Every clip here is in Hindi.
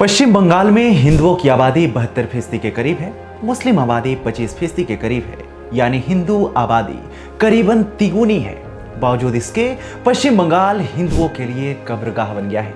पश्चिम बंगाल में हिंदुओं की आबादी 72% के करीब है, मुस्लिम आबादी 25% के करीब है, यानी हिंदू आबादी करीबन तिगुनी है। बावजूद इसके पश्चिम बंगाल हिंदुओं के लिए कब्रगाह बन गया है।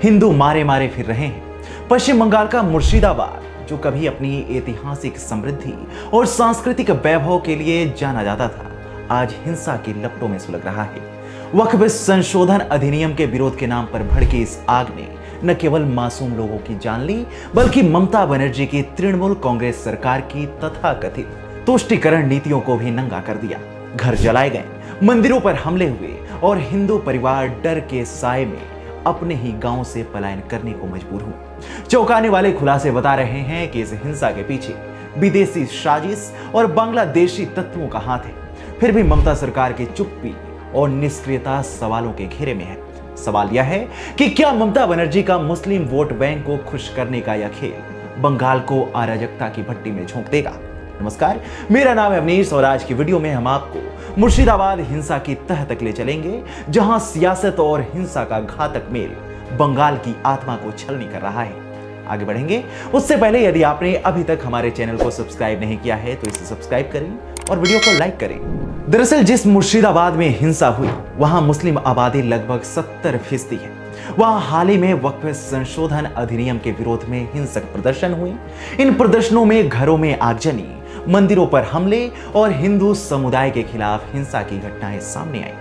हिंदू मारे मारे फिर रहे हैं। पश्चिम बंगाल का मुर्शिदाबाद, जो कभी अपनी ऐतिहासिक समृद्धि और सांस्कृतिक वैभव के लिए जाना जाता था, आज हिंसा की लपटों में सुलग रहा है। वक्फ संशोधन अधिनियम के विरोध के नाम पर भड़की इस आग ने न केवल मासूम लोगों की जान ली, बल्कि ममता बनर्जी की तृणमूल कांग्रेस सरकार की तथाकथित तुष्टीकरण नीतियों को भी नंगा कर दिया। घर जलाए गए, मंदिरों पर हमले हुए और हिंदू परिवार डर के साए में अपने ही गांव से पलायन करने को मजबूर हुए। चौंकाने वाले खुलासे बता रहे हैं कि इस हिंसा के पीछे विदेशी साजिश और बांग्लादेशी तत्वों का हाथ है। फिर भी ममता सरकार की चुप्पी और निष्क्रियता सवालों के घेरे में है। सवाल यह है कि क्या ममता बनर्जी का मुस्लिम वोट बैंक को खुश करने का यह खेल बंगाल को अराजकता की भट्टी में झोंक देगा? नमस्कार, मेरा नाम है अवनीश और आज की वीडियो में हम आपको मुर्शिदाबाद हिंसा की तह तक ले चलेंगे, जहां सियासत और हिंसा का घातक मेल बंगाल की आत्मा को छलनी कर रहा है। आगे बढ़ेंगे उससे पहले यदि आपने अभी तक हमारे चैनल को सब्सक्राइब नहीं किया है तो इसे सब्सक्राइब करें और वीडियो को लाइक करें। दरअसल जिस मुर्शिदाबाद में हिंसा हुई वहां मुस्लिम आबादी लगभग 70% है। वहां हाल ही में वक्फ संशोधन अधिनियम के विरोध में हिंसक प्रदर्शन हुए। इन प्रदर्शनों में घरों में आगजनी, मंदिरों पर हमले और हिंदू समुदाय के खिलाफ हिंसा की घटनाएं सामने आई।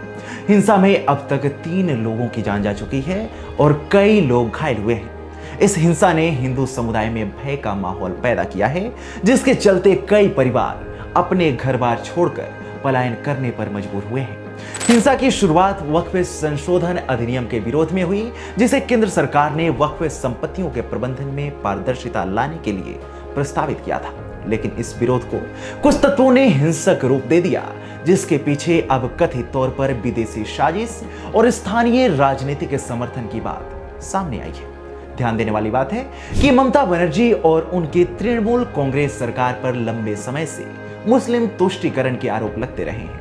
हिंसा में अब तक 3 लोगों की जान जा चुकी है और कई लोग घायल हुए हैं। इस हिंसा ने हिंदू समुदाय में भय का माहौल पैदा किया है, जिसके चलते कई परिवार अपने घर बार छोड़कर पलायन करने पर मजबूर हुए हैं। हिंसा की शुरुआत वक्फ संशोधन अधिनियम के विरोध में हुई, जिसे केंद्र सरकार ने वक्फ संपत्तियों के प्रबंधन में पारदर्शिता लाने के लिए प्रस्तावित किया था। लेकिन इस विरोध को कुछ तत्वों ने हिंसक रूप दे दिया, जिसके पीछे अब कथित तौर पर विदेशी साजिश और स्थानीय राजनीतिक समर्थन की बात सामने आई है। ध्यान देने वाली बात है कि ममता बनर्जी और उनकी तृणमूल कांग्रेस सरकार पर लंबे समय से मुस्लिम तुष्टीकरण के आरोप लगते रहे हैं।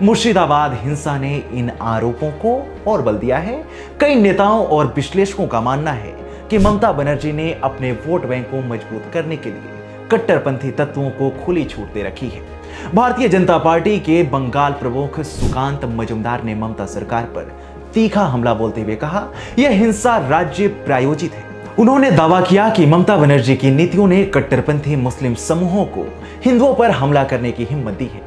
मुर्शिदाबाद हिंसा ने इन आरोपों को और बल दिया है। कई नेताओं और विश्लेषकों का मानना है कि ममता बनर्जी ने अपने वोट बैंक को मजबूत करने के लिए कट्टरपंथी तत्वों को खुली छूट दे रखी है। भारतीय जनता पार्टी के बंगाल प्रमुख सुकांत मजुमदार ने ममता सरकार पर तीखा हमला बोलते हुए कहा, यह हिंसा राज्य प्रायोजित है। उन्होंने दावा किया कि ममता बनर्जी की नीतियों ने कट्टरपंथी मुस्लिम समूहों को हिंदुओं पर हमला करने की हिम्मत दी है।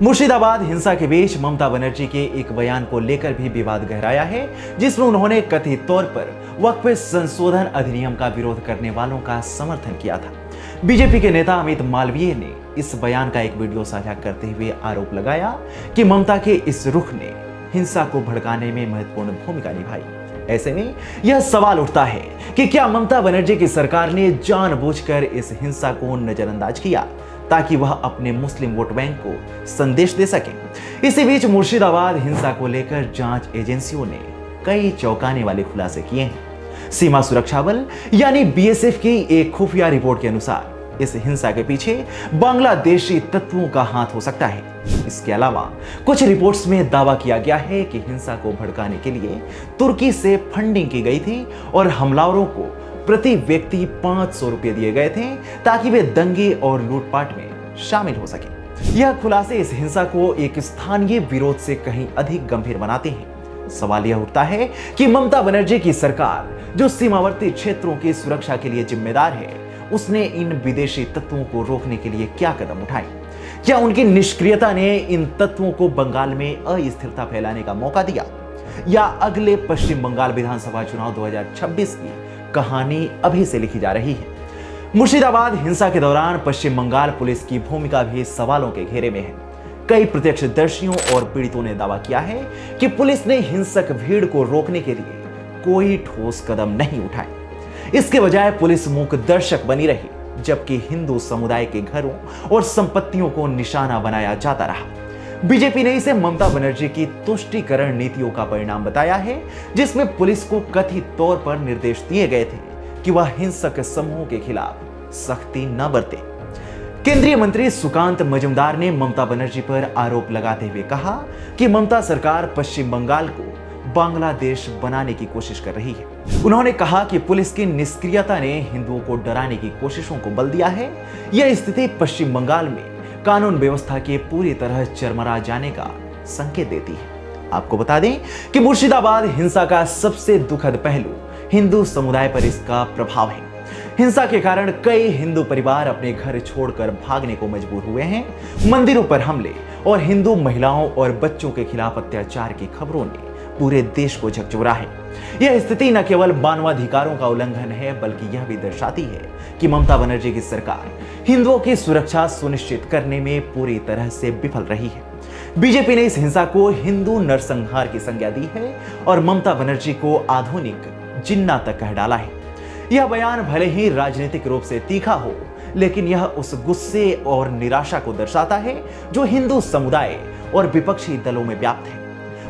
मुर्शिदाबाद हिंसा के बीच ममता बनर्जी के एक बयान को लेकर भी विवाद गहराया है, जिसमें उन्होंने कथित तौर पर वक्फ संशोधन अधिनियम का विरोध करने वालों का समर्थन किया था। बीजेपी के नेता अमित मालवीय ने इस बयान का एक वीडियो साझा करते हुए आरोप लगाया कि ममता के इस रुख ने हिंसा को भड़काने में महत्वपूर्ण भूमिका निभाई। ऐसे में यह सवाल उठता है कि क्या ममता बनर्जी की सरकार ने जानबूझकर इस हिंसा को नजरअंदाज किया ताकि वह अपने मुस्लिम वोट बैंक को संदेश दे सके? इसी बीच मुर्शिदाबाद हिंसा को लेकर जांच एजेंसियों ने कई चौंकाने वाले खुलासे किए हैं। सीमा सुरक्षा बल यानी बीएसएफ की एक खुफिया रिपोर्ट के अनुसार इस हिंसा के पीछे बांग्लादेशी तत्वों का हाथ हो सकता है। इसके अलावा कुछ रिपोर्ट्स में दावा किया गया है कि हिंसा को भड़काने के लिए तुर्की से फंडिंग की गई थी और हमलावरों को प्रति व्यक्ति 500 रुपए दिए गए थे ताकि वे दंगे और लूटपाट में शामिल हो सके। यह खुलासे इस हिंसा को एक स्थानीय विरोध से कहीं अधिक गंभीर बनाते हैं। सवाल यह उठता है कि ममता बनर्जी की सरकार, जो सीमावर्ती क्षेत्रों की सुरक्षा के लिए जिम्मेदार है, उसने इन विदेशी तत्वों को रोकने के लिए क्या कदम उठाए? क्या उनकी निष्क्रियता ने इन तत्वों को बंगाल में अस्थिरता फैलाने का मौका दिया, या अगले पश्चिम बंगाल विधानसभा चुनाव 2026 की कहानी अभी से लिखी जा रही है? मुर्शिदाबाद हिंसा के दौरान पश्चिम बंगाल पुलिस की भूमिका भी सवालों के घेरे में है। कई प्रत्यक्षदर्शियों और पीड़ितों ने दावा किया है कि पुलिस ने हिंसक भीड़ को रोकने के लिए कोई ठोस कदम नहीं उठाए। इसके बजाय पुलिस मूक दर्शक बनी रही, जबकि हिंदू समुदाय के घरों और संपत्तियों को निशाना बनाया जाता रहा। बीजेपी ने इसे ममता बनर्जी की तुष्टीकरण नीतियों का परिणाम बताया है, जिसमें पुलिस को कथित तौर पर निर्देश दिए गए थे कि वह हिंसक समूहों के खिलाफ सख्ती न बरते। केंद्रीय मंत्री सुकांत मजुमदार ने ममता बनर्जी पर आरोप लगाते हुए कहा कि ममता सरकार पश्चिम बंगाल को बांग्लादेश बनाने की कोशिश कर रही है। उन्होंने कहा कि पुलिस की निष्क्रियता ने हिंदुओं को डराने की कोशिशों को बल दिया है। यह स्थिति पश्चिम बंगाल में कानून व्यवस्था के पूरी तरह चरमरा जाने का संकेत देती है। आपको बता दें कि मुर्शिदाबाद हिंसा का सबसे दुखद पहलू हिंदू समुदाय पर इसका प्रभाव है। हिंसा के कारण कई हिंदू परिवार अपने घर छोड़कर भागने को मजबूर हुए हैं। मंदिरों पर हमले और हिंदू महिलाओं और बच्चों के खिलाफ अत्याचार की खबरों ने पूरे देश को झकझोरा है। यह स्थिति न केवल मानवाधिकारों का उल्लंघन है, बल्कि यह भी दर्शाती है कि ममता बनर्जी की सरकार हिंदुओं की सुरक्षा सुनिश्चित करने में पूरी तरह से विफल रही है। बीजेपी ने इस हिंसा को हिंदू नरसंहार की संज्ञा दी है और ममता बनर्जी को आधुनिक जिन्ना तक कह डाला है। यह बयान भले ही राजनीतिक रूप से तीखा हो, लेकिन यह उस गुस्से और निराशा को दर्शाता है जो हिंदू समुदाय और विपक्षी दलों में व्याप्त है।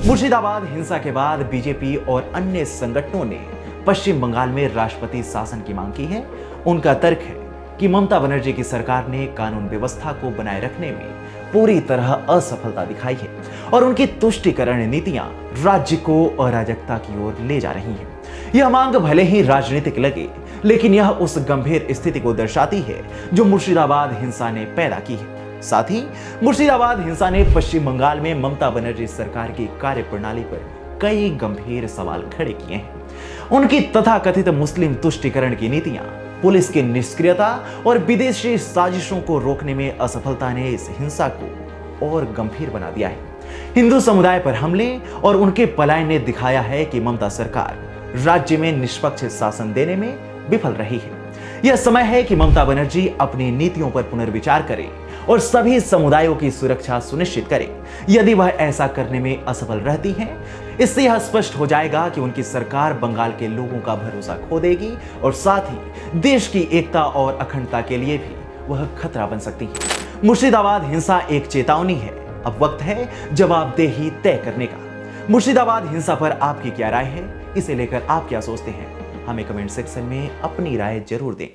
मुर्शिदाबाद हिंसा के बाद बीजेपी और अन्य संगठनों ने पश्चिम बंगाल में राष्ट्रपति शासन की मांग की है। उनका तर्क है कि ममता बनर्जी की सरकार ने कानून व्यवस्था को बनाए रखने में पूरी तरह असफलता दिखाई है और उनकी तुष्टीकरण नीतियां राज्य को अराजकता की ओर ले जा रही हैं। यह मांग भले ही राजनीतिक लगे, लेकिन यह उस गंभीर स्थिति को दर्शाती है जो मुर्शिदाबाद हिंसा ने पैदा की है। साथ ही मुर्शिदाबाद हिंसा ने पश्चिम बंगाल में ममता बनर्जी सरकार की कार्यप्रणाली पर कई गंभीर सवाल खड़े किए हैं। उनकी तथाकथित मुस्लिम तुष्टीकरण की नीतियां, पुलिस की निष्क्रियता और विदेशी साजिशों को रोकने में असफलता ने इस हिंसा को और गंभीर बना दिया है। हिंदू समुदाय पर हमले और उनके पलायन ने दिखाया है कि ममता सरकार राज्य में निष्पक्ष शासन देने में विफल रही है। यह समय है कि ममता बनर्जी अपनी नीतियों पर पुनर्विचार करे और सभी समुदायों की सुरक्षा सुनिश्चित करे। यदि वह ऐसा करने में असफल रहती है, इससे यह स्पष्ट हो जाएगा कि उनकी सरकार बंगाल के लोगों का भरोसा खो देगी और साथ ही देश की एकता और अखंडता के लिए भी वह खतरा बन सकती है। मुर्शिदाबाद हिंसा एक चेतावनी है। अब वक्त है जवाबदेही तय करने का। मुर्शिदाबाद हिंसा पर आपकी क्या राय है? इसे लेकर आप क्या सोचते हैं? हमें कमेंट सेक्शन में अपनी राय जरूर दें।